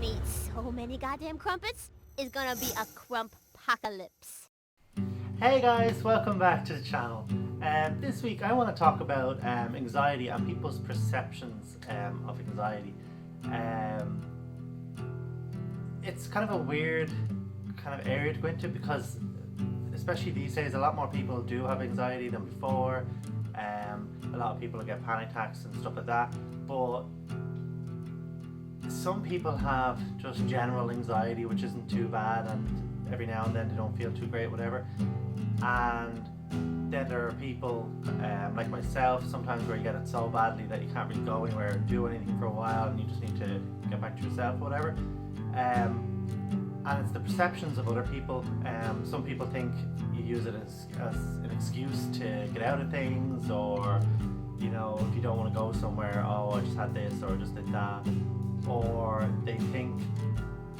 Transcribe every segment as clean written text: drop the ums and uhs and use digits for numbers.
gonna eat so many goddamn crumpets, it's gonna be a crump-pocalypse. Hey guys, welcome back to the channel. This week I want to talk about anxiety and people's perceptions of anxiety. It's kind of a weird kind of area to go into because especially these days a lot more people do have anxiety than before. A lot of people get panic attacks and stuff like that, but some people have just general anxiety which isn't too bad, and every now and then they don't feel too great, whatever. And then there are people like myself sometimes where you get it so badly that you can't really go anywhere and do anything for a while and you just need to get back to yourself, whatever. And it's the perceptions of other people. Some people think you use it as an excuse to get out of things, or you know, if you don't want to go somewhere, oh, I just had this or I just did that. Or they think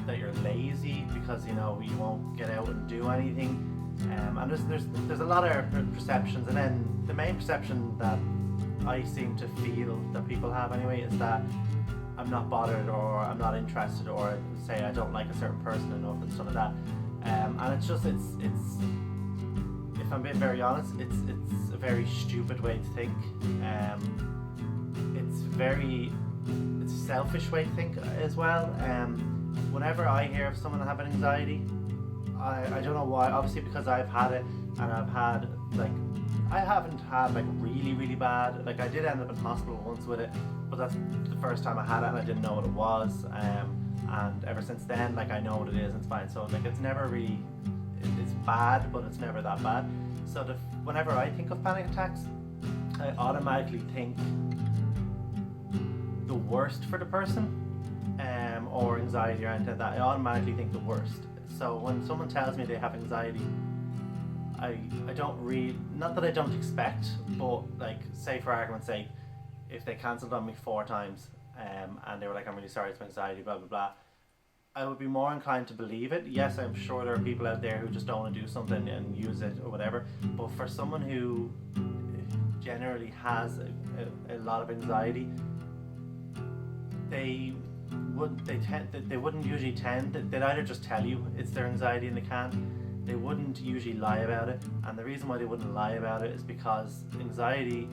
that you're lazy because you know you won't get out and do anything. And there's a lot of perceptions, and then the main perception that I seem to feel that people have anyway is that I'm not bothered, or I'm not interested, or say I don't like a certain person enough and stuff like that. And it's just it's if I'm being very honest, it's a very stupid way to think. It's a selfish way to think as well. Whenever I hear of someone having anxiety, I don't know why, obviously because I've had it, and I've had I haven't had really bad, I did end up in hospital once with it, but that's the first time I had it and I didn't know what it was, and ever since then I know what it is and it's fine. So it's never really, it's bad, but it's never that bad. So whenever I think of panic attacks, I automatically think the worst for the person, or anxiety or anything like that. I automatically think the worst. So when someone tells me they have anxiety, I don't really, not that I don't expect, but say for argument's sake, if they cancelled on me 4 times and they were like, I'm really sorry, it's my anxiety, blah blah blah, I would be more inclined to believe it. Yes, I'm sure there are people out there who just don't want to do something and use it or whatever, but for someone who generally has a lot of anxiety, they wouldn't usually they'd either just tell you it's their anxiety and they can't. They wouldn't usually lie about it, and the reason why they wouldn't lie about it is because anxiety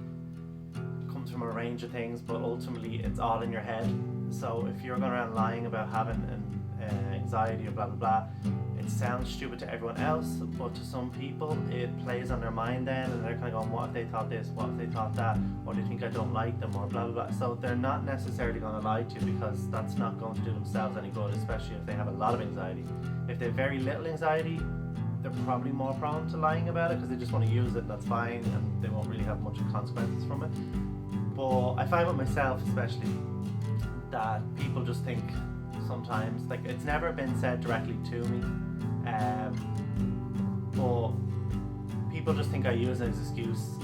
comes from a range of things, but ultimately it's all in your head. So if you're going around lying about having an anxiety or blah blah blah, it sounds stupid to everyone else, but to some people it plays on their mind then, and they're kind of going, what if they thought this, what if they thought that, or they think I don't like them, or blah blah blah. So they're not necessarily going to lie to you, because that's not going to do themselves any good, especially if they have a lot of anxiety. If they have very little anxiety, they're probably more prone to lying about it because they just want to use it, and that's fine, and they won't really have much consequences from it. But I find with myself especially that people just think sometimes, it's never been said directly to me, but people just think I use it as an excuse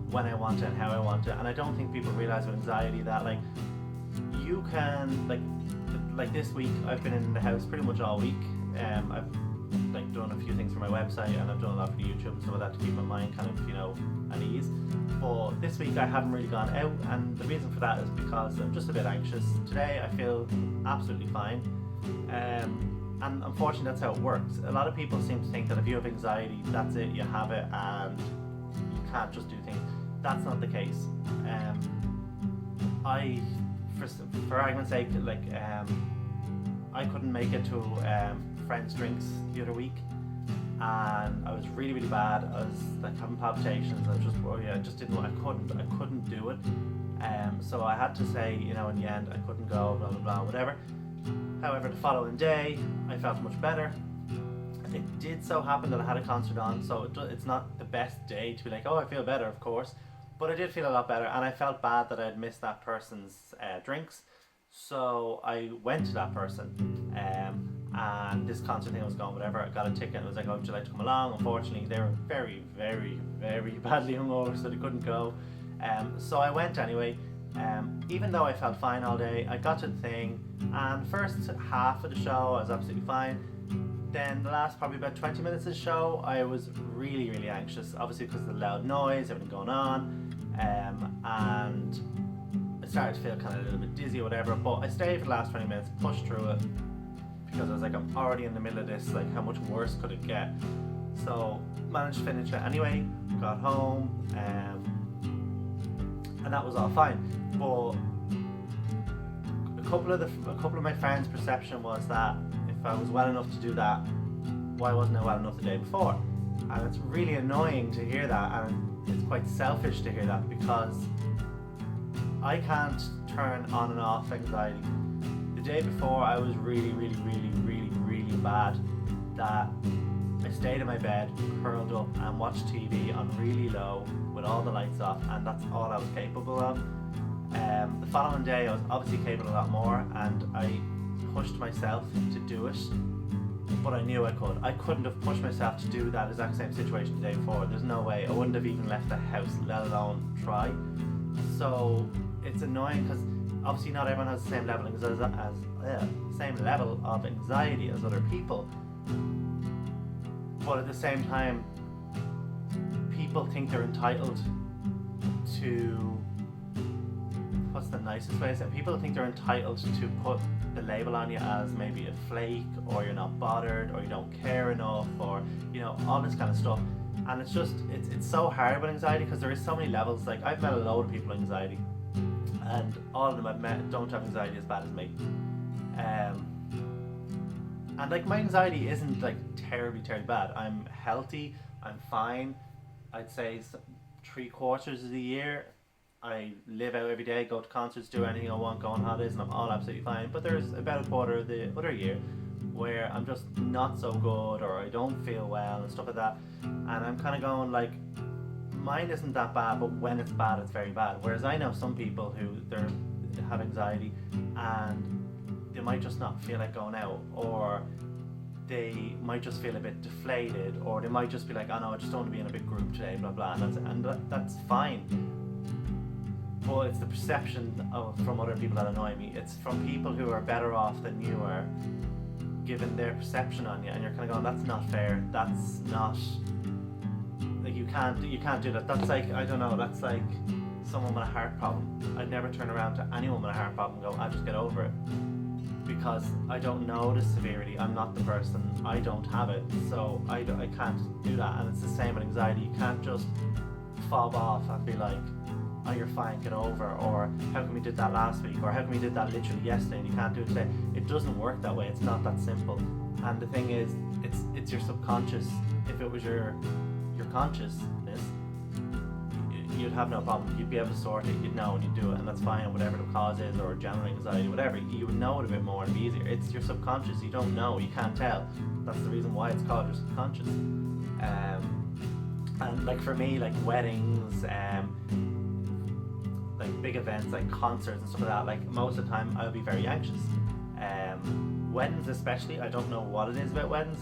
when I want it and how I want it. And I don't think people realize with anxiety that you can, this week I've been in the house pretty much all week. I've done a few things for my website, and I've done a lot for YouTube and stuff like that to keep my mind kind of at ease. But this week I haven't really gone out, and the reason for that is because I'm just a bit anxious. Today I feel absolutely fine, and unfortunately that's how it works. A lot of people seem to think that if you have anxiety, that's it, you have it, and you can't just do things. That's not the case. For argument's sake, I couldn't make it to friends' drinks the other week, and I was really bad. I was having palpitations. I just didn't. I couldn't do it. So I had to say, in the end, I couldn't go. Blah blah blah, whatever. However, the following day, I felt much better. It did so happen that I had a concert on, so it's not the best day to be like, oh, I feel better, of course. But I did feel a lot better, and I felt bad that I had missed that person's drinks. So I went to that person, and this concert thing was going, whatever. I got a ticket and was like, oh, would you like to come along? Unfortunately, they were very badly hungover, so they couldn't go. So I went anyway. Even though I felt fine all day, I got to the thing, and first half of the show I was absolutely fine. Then the last probably about 20 minutes of the show, I was really anxious, obviously because of the loud noise, everything going on, and started to feel kind of a little bit dizzy or whatever, but I stayed for the last 20 minutes, pushed through it, because I was like, I'm already in the middle of this, like how much worse could it get? So managed to finish it anyway, got home, and that was all fine. But a couple of my friends' perception was that if I was well enough to do that, why wasn't I well enough the day before? And it's really annoying to hear that, and it's quite selfish to hear that, because I can't turn on and off anxiety. The day before I was really bad, that I stayed in my bed, curled up and watched TV on really low with all the lights off, and that's all I was capable of. The following day I was obviously capable of a lot more, and I pushed myself to do it, but I knew I could. I couldn't have pushed myself to do that exact same situation the day before. There's no way. I wouldn't have even left the house, let alone try. So it's annoying because obviously not everyone has the same level of anxiety as other people, but at the same time people think they're entitled to, what's the nicest way to say it? People think they're entitled to put the label on you as maybe a flake, or you're not bothered, or you don't care enough, or all this kind of stuff. And it's just it's so hard with anxiety, because there is so many levels. Like, I've met a load of people with anxiety, and all of them I've met don't have anxiety as bad as me. And like, my anxiety isn't like terribly bad. I'm healthy, I'm fine. I'd say 3/4 of the year I live out every day, go to concerts, do anything I want, go on holidays, and I'm all absolutely fine. But there's about 1/4 of the other year where I'm just not so good, or I don't feel well and stuff like that. And I'm kind of going like, mine isn't that bad, but when it's bad, it's very bad. Whereas I know some people who have anxiety, and they might just not feel like going out, or they might just feel a bit deflated, or they might just be like, oh no, I just don't want to be in a big group today, blah blah, and that's fine. But it's the perception from other people that annoy me. It's from people who are better off than you are, given their perception on you, and you're kind of going, that's not fair. That's not, like, you can't do that. That's like, I don't know, that's like someone with a heart problem. I'd never turn around to anyone with a heart problem and go, I'll just get over it, because I don't know the severity. I'm not the person. I don't have it, so I can't do that. And it's the same with anxiety. You can't just fob off and be like, oh, you're fine, get over, or how come we did that last week, or how come we did that literally yesterday and you can't do it today. It doesn't work that way. It's not that simple. And the thing is, it's your subconscious. If it was your consciousness, you'd have no problem. You'd be able to sort it, you'd know, and you'd do it, and that's fine. Whatever the cause is, or general anxiety, whatever, you would know it a bit more and be easier. It's your subconscious. You don't know, you can't tell. That's the reason why it's called your subconscious. And like for me, like weddings, like big events like concerts and stuff like that, like most of the time I'll be very anxious. Weddings especially, I don't know what it is about weddings.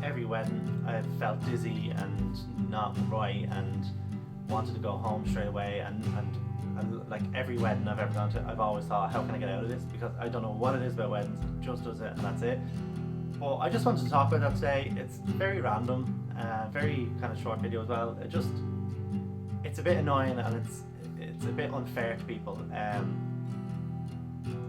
Every wedding I've felt dizzy and not right and wanted to go home straight away, and like every wedding I've ever gone to, I've always thought, how can I get out of this? Because I don't know what it is about weddings, it just does it and that's it. But I just wanted to talk about that today. It's very random, very kind of short video as well. It's a bit annoying, and it's a bit unfair to people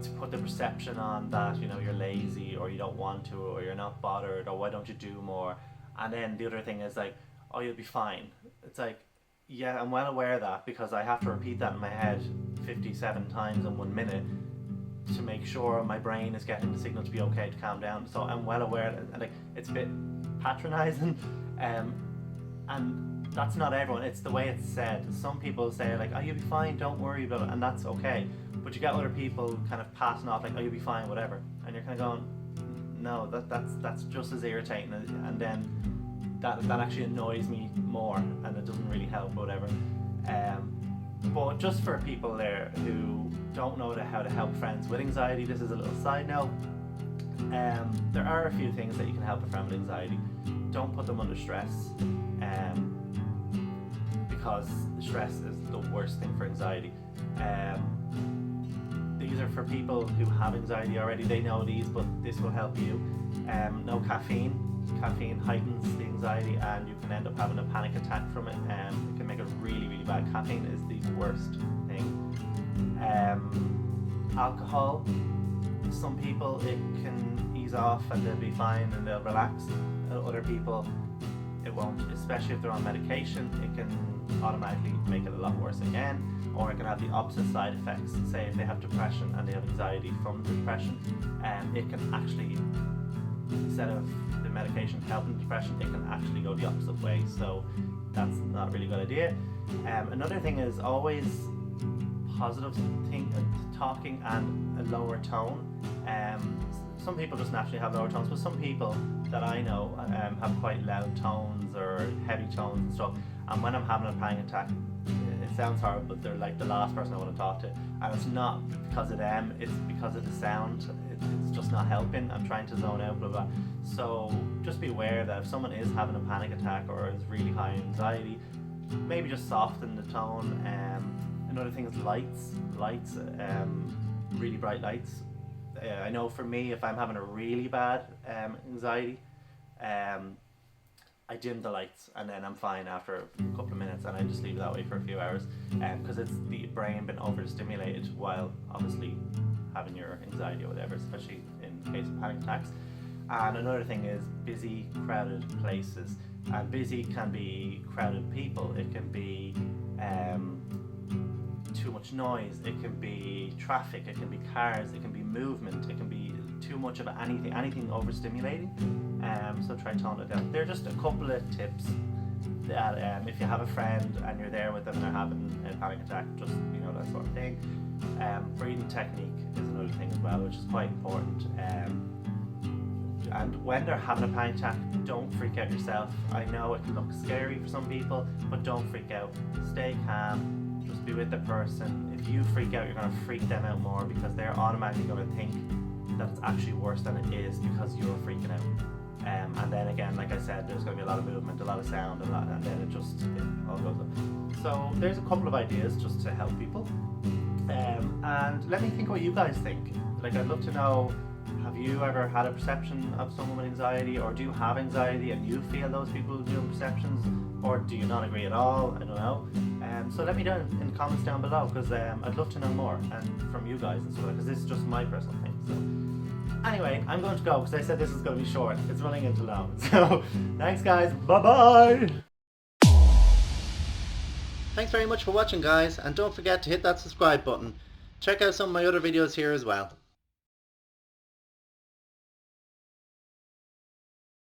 to put the perception on that, you're lazy, or you don't want to, or you're not bothered, or why don't you do more. And then the other thing is like, oh, you'll be fine. It's like, yeah, I'm well aware of that, because I have to repeat that in my head 57 times in 1 minute to make sure my brain is getting the signal to be okay to calm down. So I'm well aware that, like, it's a bit patronizing, and that's not everyone. It's the way it's said. Some people say like, oh, you'll be fine, don't worry about it, and that's okay. But you get other people kind of passing off like, oh, you'll be fine, whatever, and you're kind of going, no, that's just as irritating, and then that actually annoys me more, and it doesn't really help, whatever. But just for people there who don't know how to help friends with anxiety, this is a little side note. There are a few things that you can help a friend with anxiety. Don't put them under stress, because stress is the worst thing for anxiety. These are for people who have anxiety already. They know these, but this will help you. No caffeine. Caffeine heightens the anxiety, and you can end up having a panic attack from it. It can make it really bad. Caffeine is the worst thing. Alcohol, some people it can ease off and they'll be fine and they'll relax. Other people it won't, especially if they're on medication. It can automatically make it a lot worse again, or it can have the opposite side effects. Say if they have depression and they have anxiety from the depression, it can actually, instead of the medication helping depression, it can actually go the opposite way, so that's not a really good idea. Another thing is always positive talking and a lower tone. Some people just naturally have lower tones, but some people that I know have quite loud tones or heavy tones and stuff, and when I'm having a panic attack, it sounds horrible, but they're like the last person I want to talk to, and it's not because of them, it's because of the sound. It's just not helping. I'm trying to zone out, blah blah. So just be aware that if someone is having a panic attack or is really high anxiety, maybe just soften the tone. Another thing is lights, really bright lights. I know for me, if I'm having a really bad anxiety, I dim the lights and then I'm fine after a couple of minutes, and I just leave it that way for a few hours, because it's the brain been overstimulated while obviously having your anxiety or whatever, especially in the case of panic attacks. And another thing is busy, crowded places. And busy can be crowded people, it can be too much noise, it can be traffic, it can be cars, it can be movement, it can be too much of anything overstimulating. So try to tone it down. They're just a couple of tips that if you have a friend and you're there with them and they're having a panic attack, just that sort of thing. Breathing technique is another thing as well, which is quite important. And when they're having a panic attack, don't freak out yourself. I know it can look scary for some people, but don't freak out. Stay calm, just be with the person. If you freak out, you're going to freak them out more, because they're automatically going to think that it's actually worse than it is because you're freaking out. And then again, like I said, there's going to be a lot of movement, a lot of sound, and then it all goes up. So there's a couple of ideas just to help people. And let me think what you guys think. Like, I'd love to know, have you ever had a perception of someone with anxiety, or do you have anxiety and you feel those people doing perceptions, or do you not agree at all? I don't know. So let me know in the comments down below, because I'd love to know more, and from you guys and stuff, because this is just my personal thing. So anyway, I'm going to go because I said this is going to be short. It's running into long. So thanks guys, bye bye. Thanks very much for watching guys, and don't forget to hit that subscribe button. Check out some of my other videos here as well.